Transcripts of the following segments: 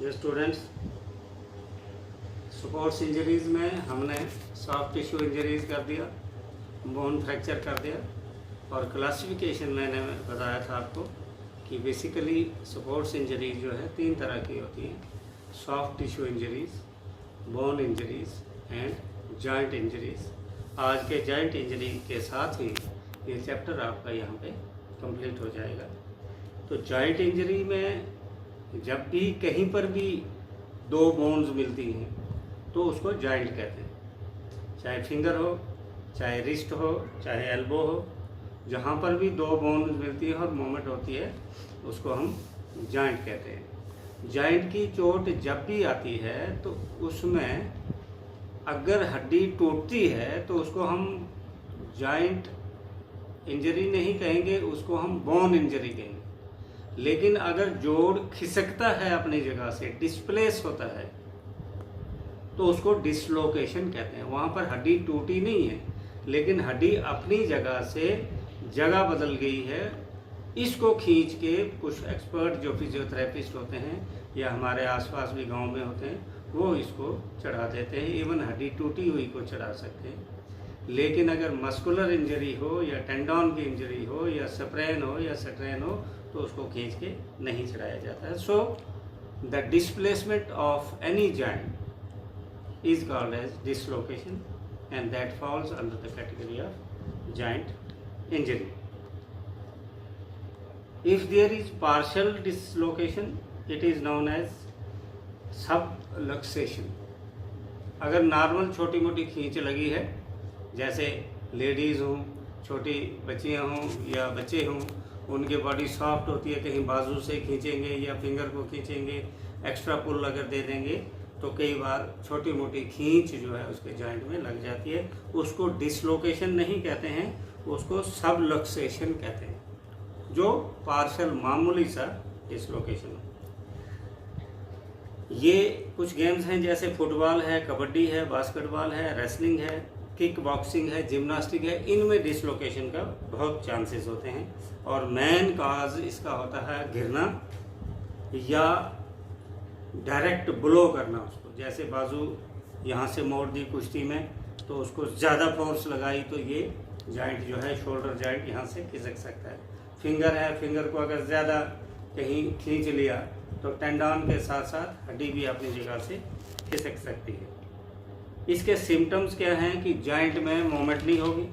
ये students, sports injuries में हमने सॉफ्ट टिश्यू इंजरीज़ कर दिया, बोन फ्रैक्चर कर दिया, और क्लासिफिकेशन मैंने बताया था आपको कि बेसिकली स्पोर्ट्स इंजरीज जो है 3 तरह की होती हैं: soft tissue injuries, bone injuries and joint injuries. आज के जॉइंट इंजरी के साथ ही ये चैप्टर आपका यहाँ पे कंप्लीट हो जाएगा। तो जॉइंट इंजरी में जब भी कहीं पर भी 2 बोन्स मिलती हैं तो उसको जॉइंट कहते हैं। चाहे फिंगर हो, चाहे रिस्ट हो, चाहे एल्बो हो, जहाँ पर भी 2 बोन्स मिलती है और मूवमेंट होती है उसको हम जॉइंट कहते हैं। जॉइंट की चोट जब भी आती है तो उसमें अगर हड्डी टूटती है तो उसको हम जॉइंट इंजरी नहीं कहेंगे, उसको हम बोन इंजरी कहेंगे। लेकिन अगर जोड़ खिसकता है अपनी जगह से, डिस्प्लेस होता है, तो उसको डिसलोकेशन कहते हैं। वहाँ पर हड्डी टूटी नहीं है लेकिन हड्डी अपनी जगह से जगह बदल गई है। इसको खींच के कुछ एक्सपर्ट जो फिजियोथेरेपिस्ट होते हैं या हमारे आसपास भी गांव में होते हैं वो इसको चढ़ा देते हैं। इवन हड्डी टूटी हुई को चढ़ा सकते हैं। लेकिन अगर मस्कुलर इंजरी हो या टेंडन की इंजरी हो या स्प्रेन हो या स्ट्रेन हो तो उसको खींच के नहीं चढ़ाया जाता है। So the displacement of any joint is called as dislocation and that falls under the category of joint injury. If there is partial dislocation, it is known as subluxation। अगर नॉर्मल छोटी मोटी खींच लगी है, जैसे लेडीज़ हों, छोटी बच्चियां हों या बच्चे हों, उनकी बॉडी सॉफ्ट होती है, कहीं बाजू से खींचेंगे या फिंगर को खींचेंगे, एक्स्ट्रा पुल अगर दे देंगे तो कई बार छोटी मोटी खींच जो है उसके जॉइंट में लग जाती है। उसको डिसलोकेशन नहीं कहते हैं, उसको सबलक्सेशन कहते हैं, जो पार्शल मामूली सा डिसलोकेशन। ये कुछ गेम्स हैं जैसे फुटबॉल है, कबड्डी है, बास्केटबॉल है, रेसलिंग है, किक बॉक्सिंग है, जिम्नास्टिक है। इनमें डिसलोकेशन का बहुत चांसेस होते हैं और मेन काज इसका होता है गिरना या डायरेक्ट ब्लो करना उसको। जैसे बाजू यहाँ से मोड़ दी कुश्ती में तो उसको ज़्यादा फोर्स लगाई तो ये जॉइंट जो है शोल्डर जॉइंट यहाँ से खिसक सकता है। फिंगर है, फिंगर को अगर ज़्यादा कहीं खींच लिया तो टेंडन के साथ साथ हड्डी भी अपनी जगह से खिसक सकती है। इसके सिम्टम्स क्या हैं कि जॉइंट में मूवमेंट नहीं होगी,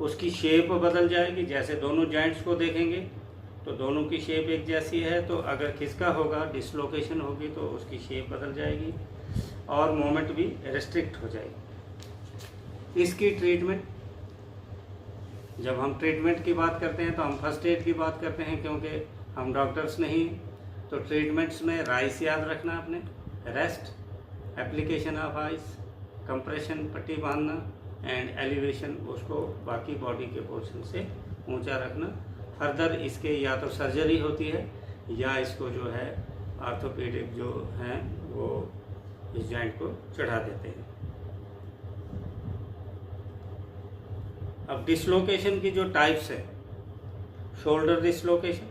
उसकी शेप बदल जाएगी। जैसे दोनों जॉइंट्स को देखेंगे तो दोनों की शेप एक जैसी है, तो अगर खिसका होगा, डिसलोकेशन होगी तो उसकी शेप बदल जाएगी और मूवमेंट भी रेस्ट्रिक्ट हो जाएगी। इसकी ट्रीटमेंट, जब हम ट्रीटमेंट की बात करते हैं तो हम फर्स्ट एड की बात करते हैं क्योंकि हम डॉक्टर्स नहीं। तो ट्रीटमेंट्स में राइस याद रखना आपने, rest, application of ice, compression पट्टी बांधना एंड एलिवेशन, उसको बाकी बॉडी के पोर्शन से ऊंचा रखना। फर्दर इसके या तो सर्जरी होती है या इसको जो है ऑर्थोपेडिक जो हैं वो इस जॉइंट को चढ़ा देते हैं। अब डिसलोकेशन की जो टाइप्स है, शोल्डर डिसलोकेशन,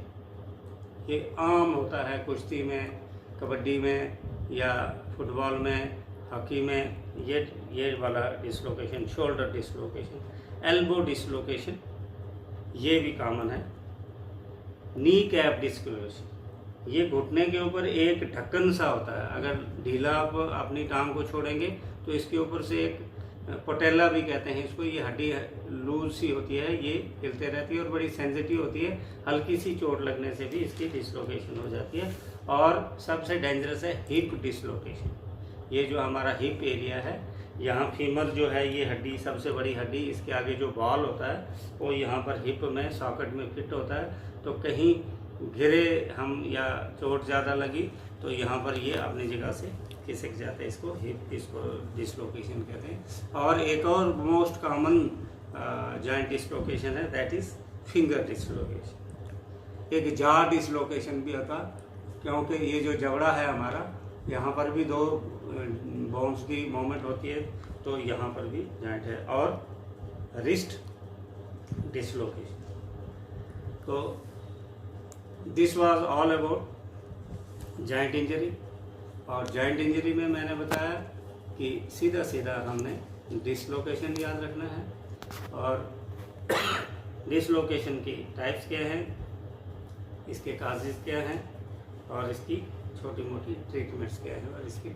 ये आम होता है कुश्ती में, कबड्डी में या फुटबॉल में, हॉकी में, ये वाला dislocation shoulder dislocation. Elbow dislocation ये भी कॉमन है। नी कैप डिसलोकेशन, ये घुटने के ऊपर एक ढक्कन सा होता है, अगर ढीला आप अपनी टांग को छोड़ेंगे तो इसके ऊपर से एक पटेला भी कहते हैं इसको, ये हड्डी लूज सी होती है, ये हिलते रहती है और बड़ी सेंसिटिव होती है। हल्की सी चोट लगने से भी इसकी डिसलोकेशन हो जाती है। और सबसे डेंजरस है हिप डिसलोकेशन। ये जो हमारा हिप एरिया है, यहाँ फीमर जो है ये हड्डी सबसे बड़ी हड्डी, इसके आगे जो बॉल होता है वो यहाँ पर हिप में सॉकेट में फिट होता है। तो कहीं गिरे हम या चोट ज़्यादा लगी तो यहाँ पर ये अपनी जगह से खिसक जाते हैं, इसको हिप डिसलोकेशन कहते हैं। और एक और मोस्ट कॉमन जॉइंट डिसलोकेशन है, दैट इज़ फिंगर डिसलोकेशन। एक जॉ डिसलोकेशन भी होता क्योंकि ये जो जबड़ा है हमारा, यहाँ पर भी 2 बोन्स की मूवमेंट होती है तो यहाँ पर भी जॉइंट है। और रिस्ट डिसलोकेशन। तो this was all about joint injury. और जॉइंट इंजरी में मैंने बताया कि सीधा सीधा हमने डिसलोकेशन याद रखना है, और डिसलोकेशन की टाइप्स क्या हैं, इसके काजेज़ क्या हैं, और इसकी छोटी मोटी ट्रीटमेंट्स क्या हैं, और इसकी